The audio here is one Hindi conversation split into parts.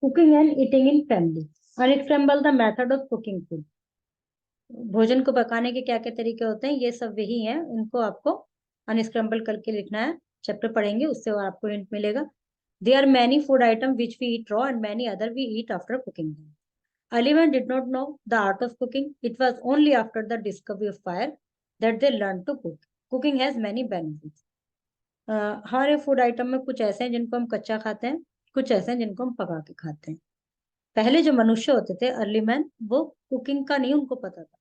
Cooking and eating in family, unscramble the method of cooking food. भोजन को पकाने के क्या क्या तरीके होते हैं, ये सब वही है, इनको आपको अनस्क्रैम्बल करके लिखना है। चैप्टर पढ़ेंगे उससे आपको हिंट मिलेगा। There are many food item which we eat raw and many other we eat after cooking. Early men did not know the art of cooking. It was only after the discovery of fire that they learned to cook. Cooking has many benefits. हमारे फूड आइटम में कुछ ऐसे हैं जिनको हम कच्चा खाते हैं, कुछ ऐसे हैं जिनको हम पका के खाते हैं। पहले जो मनुष्य होते थे अर्ली मैन, वो कुकिंग का नहीं उनको पता था,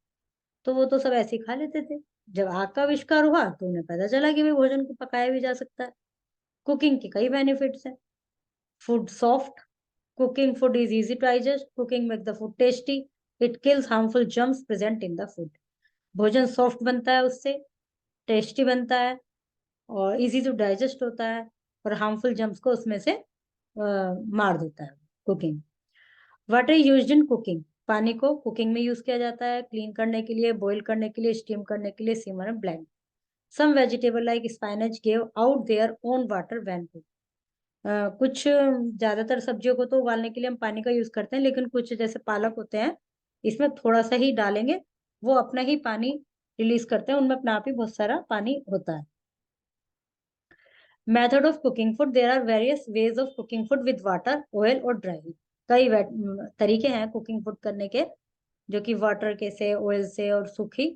तो वो तो सब ऐसे ही खा लेते थे। जब आग का आविष्कार हुआ तो उन्हें पता चला कि भाई भोजन को पकाया भी जा सकता है। कुकिंग के कई बेनिफिट्स हैं। Food soft, cooking food is easy to digest. Cooking make the food tasty. It kills harmful germs present in the food. भोजन सॉफ्ट बनता है, उससे टेस्टी बनता है और इजी टू डाइजेस्ट होता है और हार्मफुल जर्म्स को उसमें से मार देता है। Cooking. Water used in cooking, पानी को कुकिंग में यूज किया जाता है, क्लीन करने के लिए, बॉईल करने के लिए, स्टीम करने के लिए, simmer and blend. Some vegetable like spinach give out their own water when cook. कुछ ज्यादातर सब्जियों को तो उबालने के लिए हम पानी का यूज करते हैं, लेकिन कुछ जैसे पालक होते हैं, इसमें थोड़ा सा ही डालेंगे, वो अपना ही पानी रिलीज करते हैं, उनमें अपना आप ही बहुत सारा पानी होता है। Method of cooking food, there are various ways of cooking food with water, oil और ड्राई। कई तरीके हैं कुकिंग फूड करने के, जो कि वाटर के से, ऑयल से और सूखी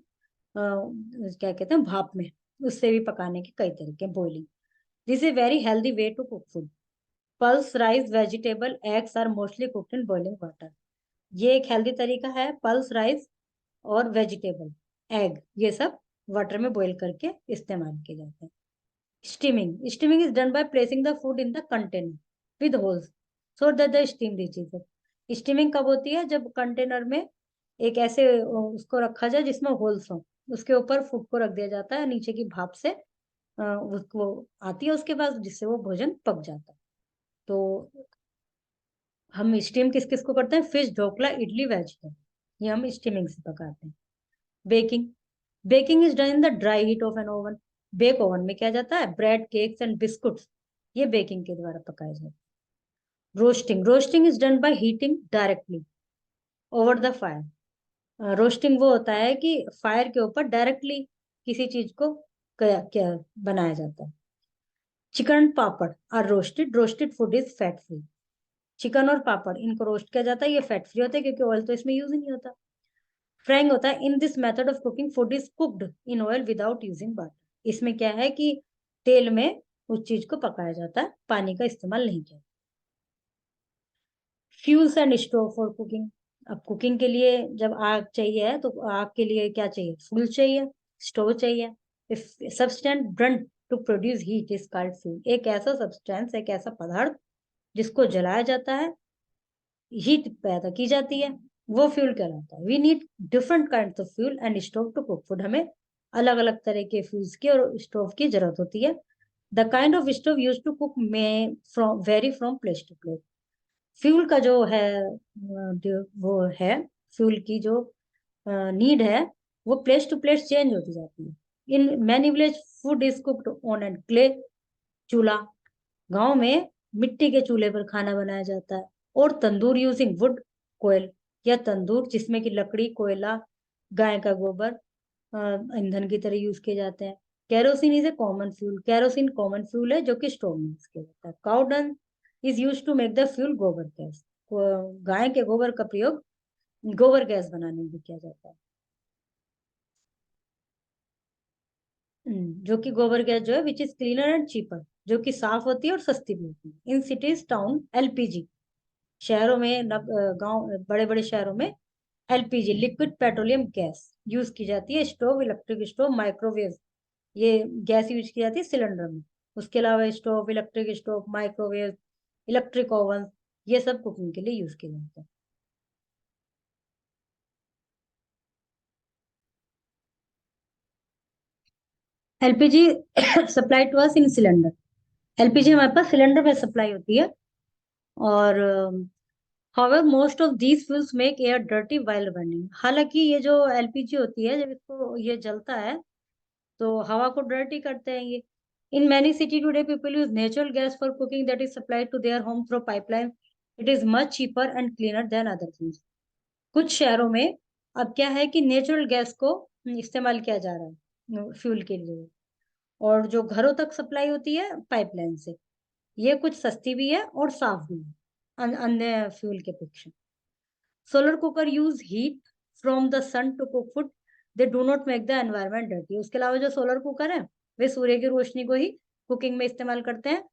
क्या कहते हैं भाप में, उससे भी पकाने के कई तरीके। Boiling, this is very healthy way to cook food. Pulse rice, vegetable, eggs are mostly cooked in boiling water. ये एक हेल्दी तरीका है। पल्स राइस और वेजिटेबल, एग, ये सब वाटर में बॉईल करके इस्तेमाल किए जाते हैं। Steaming, steaming is done by placing the food in the container with holes so that the steam reaches it. Steaming कब होती है? जब कंटेनर में एक ऐसे उसको रखा जाए जिसमें होल्स हो, उसके ऊपर फूड को रख दिया जाता है, नीचे की भाप से उसको आती है उसके बाद, जिससे वो भोजन पक जाता है। तो हम स्टीम किस किस को करते हैं? फिश, ढोकला, इडली, वेजिटेबल, ये हम स्टीमिंग से पकाते हैं। Baking, baking is done in the dry heat of an oven. Bake oven में किया जाता है। ब्रेड, केक्स एंड बिस्कुट्स, ये बेकिंग के द्वारा पकाए जाते हैं। Roasting, roasting is done by heating directly over the fire. Roasting वो होता है कि फायर के ऊपर डायरेक्टली किसी चीज को क्या क्या बनाया जाता है। Chicken, papad are roasted, roasted food is fat free. Chicken और पापड़, इनको रोस्ट किया जाता है, ये फैट फ्री होता है क्योंकि ऑयल तो इसमें यूज ही नहीं होता। फ्राइंग होता है, in this method of cooking food is cooked in oil without using butter. इसमें क्या है कि तेल में उस चीज को पकाया जाता है, पानी का इस्तेमाल नहीं किया। Fuels and stove for cooking, अब कुकिंग के लिए जब आग चाहिए तो आग के लिए क्या चाहिए? फ्यूल चाहिए, स्टोव चाहिए। Substance burn to produce heat is called fuel. एक ऐसा सब्सटेंस, एक ऐसा पदार्थ जिसको जलाया जाता है, हीट पैदा की जाती है, वो फ्यूल कहलाता है। We need different kind of fuel and stove to cook food. हमें अलग अलग तरह के फ्यूल्स की और स्टोव की जरूरत होती है। The kind of stove use to cook may from vary from place to place. Fuel का जो है वो है, फ्यूल की जो नीड है, वो प्लेस टू प्लेस चेंज होती जाती है। In many village food is cooked on and clay, चूल्हा। गांव में मिट्टी के चूल्हे पर खाना बनाया जाता है। और तंदूर यूजिंग वुड, कोयल, या तंदूर जिसमें कि लकड़ी, कोयला, गाय का गोबर ईंधन की तरह यूज किए जाते हैं। Kerosene is a common fuel, kerosene common fuel है जो कि स्टोव में यूज किया जाता है। Cow dung is use to make the fuel gobar gas, गाय के गोबर का प्रयोग गोबर गैस बनाने में भी किया जाता है। जो कि गोबर गैस जो है which is cleaner and cheaper, जो कि साफ होती है और सस्ती भी होती है। इन सिटीज टाउन, एलपीजी, शहरों में, गांव, बड़े बड़े शहरों में LPG, liquid petroleum gas use की जाती है। स्टोव, इलेक्ट्रिक स्टोव, माइक्रोवेव, ये गैस यूज की जाती है सिलेंडर में। उसके अलावा stove, electric stove, microwave, electric oven, ये सब कुकिंग के लिए यूज किए जाते हैं। LPG supply to us in cylinder. LPG हमारे पास सिलेंडर में सप्लाई होती है। और however most of these fuels make air dirty while burning. हालांकि ये जो एलपीजी होती है, जब इसको ये जलता है तो हवा को डर्टी करते हैं ये। In many city today people use natural gas for cooking that is supplied to their home through pipeline. It is much cheaper and cleaner than other things. कुछ शहरों में अब क्या है कि नेचुरल गैस को इस्तेमाल किया जा रहा है फ्यूल के लिए, और जो घरों तक सप्लाई होती है पाइपलाइन से। ये कुछ सस्ती भी है और साफ भी है अन्य फ्यूल के अपेक्षा। Solar cooker use heat from the sun to cook food, they do not make the environment dirty. उसके अलावा जो सोलर कुकर है वे सूर्य की रोशनी को ही कुकिंग में इस्तेमाल करते हैं।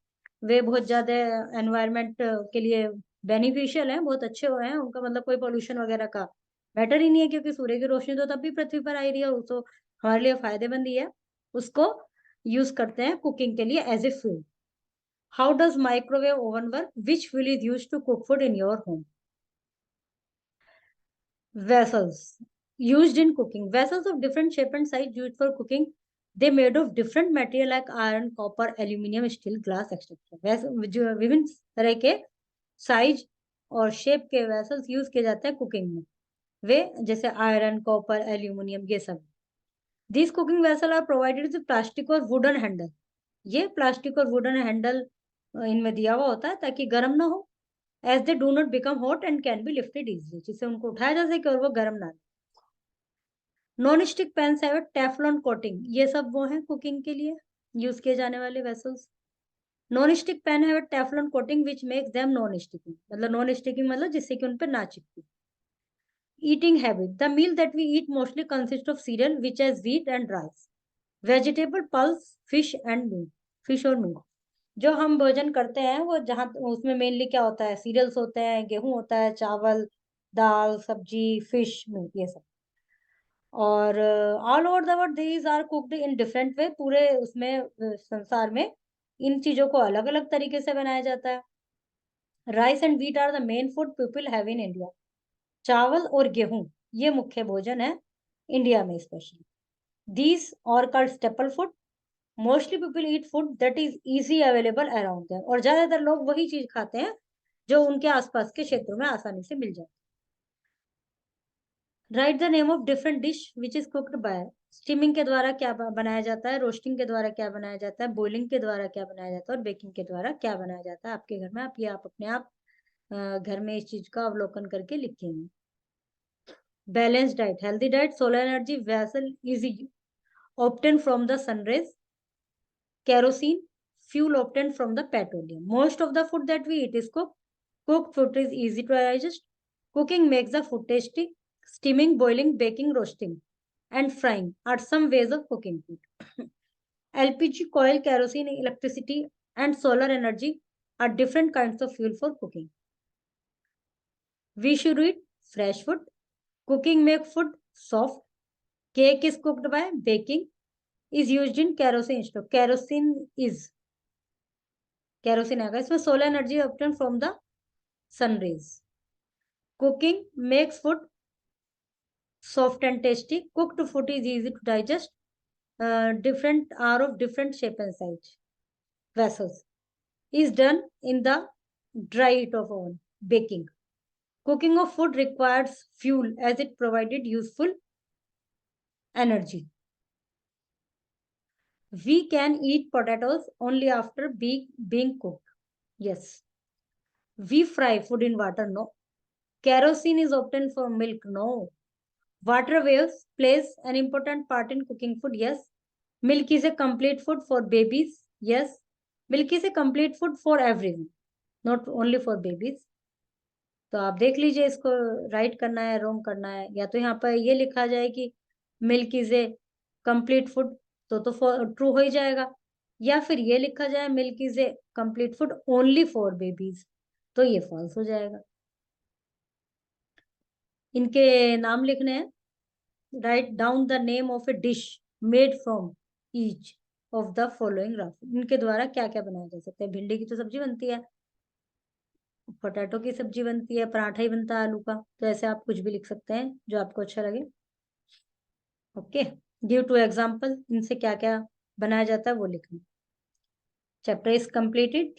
वे बहुत ज्यादा एनवायरमेंट के लिए बेनिफिशियल है, बहुत अच्छे हुए हैं, उनका मतलब कोई पोल्यूशन वगैरह का मैटर ही नहीं है, क्योंकि सूर्य की रोशनी तो तब भी पृथ्वी पर आई रही है, तो हमारे लिए फायदेमंद ही है। उसको यूज करते हैं कुकिंग के लिए as a fuel. How does microwave oven work, which fuel is use to cook food in your home? Vessels used in cooking. Vessels of different shape and size used for cooking. They made of different material like iron, copper, aluminium, steel, glass, etc. जो विभिन्न तरह के साइज और शेप के वेसल्स यूज किए जाते हैं कुकिंग में, वे जैसे आयरन, कॉपर, एल्यूमिनियम, ये सब। This cooking vessel are provided with plastic और वुडन हैंडल। ये प्लास्टिक और वुडन हैंडल इनमें दिया हुआ होता है ताकि गर्म ना हो, as they do not become hot and can be lifted easily, जिससे उनको उठाया जा सके और वो गर्म ना। नॉन स्टिक पैन है टेफलॉन कोटिंग, ये सब वो हैं कुकिंग के लिए यूज किए जाने वाले वेसल्स। नॉन स्टिक पैन है Teflon coating which makes them non sticking, मतलब नॉन स्टिकिंग मतलब जिससे कि उन पर ना चिपके। Eating habit, the meal that we eat mostly consist of cereal which as wheat and rice, vegetable, pulse, fish and meat. Fish और मीट जो हम भोजन करते हैं वो जहाँ उसमें मेनली क्या होता है, सीरियल्स होते हैं, गेहूं होता है, चावल, दाल, सब्जी, फिश, मीट, ये सब। और all over the world these are cooked in different way, पूरे उसमें संसार में इन चीजों को अलग अलग तरीके से बनाया जाता है। Rice and wheat are the main food people have in India. चावल और गेहूं ये मुख्य भोजन है इंडिया में specially. These are called staple food, mostly people eat food that is easy available around them, और ज्यादातर लोग वही चीज खाते हैं जो उनके आसपास के क्षेत्रों में आसानी से मिल जाए। Right the name of different dish which is cooked bye. Steaming के द्वारा क्या बनाया जाता है, रोस्टिंग के द्वारा क्या बनाया जाता है, बॉइलिंग के द्वारा क्या बनाया जाता है, और बेकिंग के द्वारा क्या बनाया जाता है आपके घर में। आप अपने आप घर में इस चीज का अवलोकन करके लिखेंगे। Balance diet, healthy diet, solar energy vessel is obtained from the sun rays, kerosene, fuel obtained from the petroleum. Most of the food that we eat is cooked. Cooked food is easy to digest. Cooking makes the food tasty. Steaming, boiling, baking, roasting, and frying are some ways of cooking food. LPG, coal, kerosene, electricity, and solar energy are different kinds of fuel for cooking. We should eat fresh food. Cooking makes food soft. Cake is cooked by baking. Is used in kerosene stove. Kerosene आएगा इसमें। Solar energy obtain from the sun rays. Cooking makes food soft and tasty. Cooked food is easy to digest. Different are of different shape and size. Vessels is done in the dry heat of oven. Baking. Cooking of food requires fuel as it provided useful energy. We can eat potatoes only after being cooked. Yes. We fry food in water. No. Kerosene is obtained from milk. No. Water waves plays an important part in cooking food. Yes. Milk is a complete food for babies. Yes. Milk is a complete food for everyone, not only for babies. तो आप देख लीजिए इसको राइट करना है, रॉन्ग करना है। या तो यहाँ पर ये लिखा जाए कि milk is a complete food, तो ट्रू हो ही जाएगा। या फिर ये लिखा जाए milk is a complete food only for babies, तो ये फॉल्स हो जाएगा। इनके नाम लिखने हैं। Write down the name of A dish made from each of the following rough. इनके द्वारा क्या क्या बनाया जा सकता है। भिंडी की तो सब्जी बनती है, पोटैटो की सब्जी बनती है, पराठा ही बनता है आलू का, तो ऐसे आप कुछ भी लिख सकते हैं जो आपको अच्छा लगे। ओके, गिव टू एग्जाम्पल, इनसे क्या क्या बनाया जाता है वो लिखना। Chapter is completed.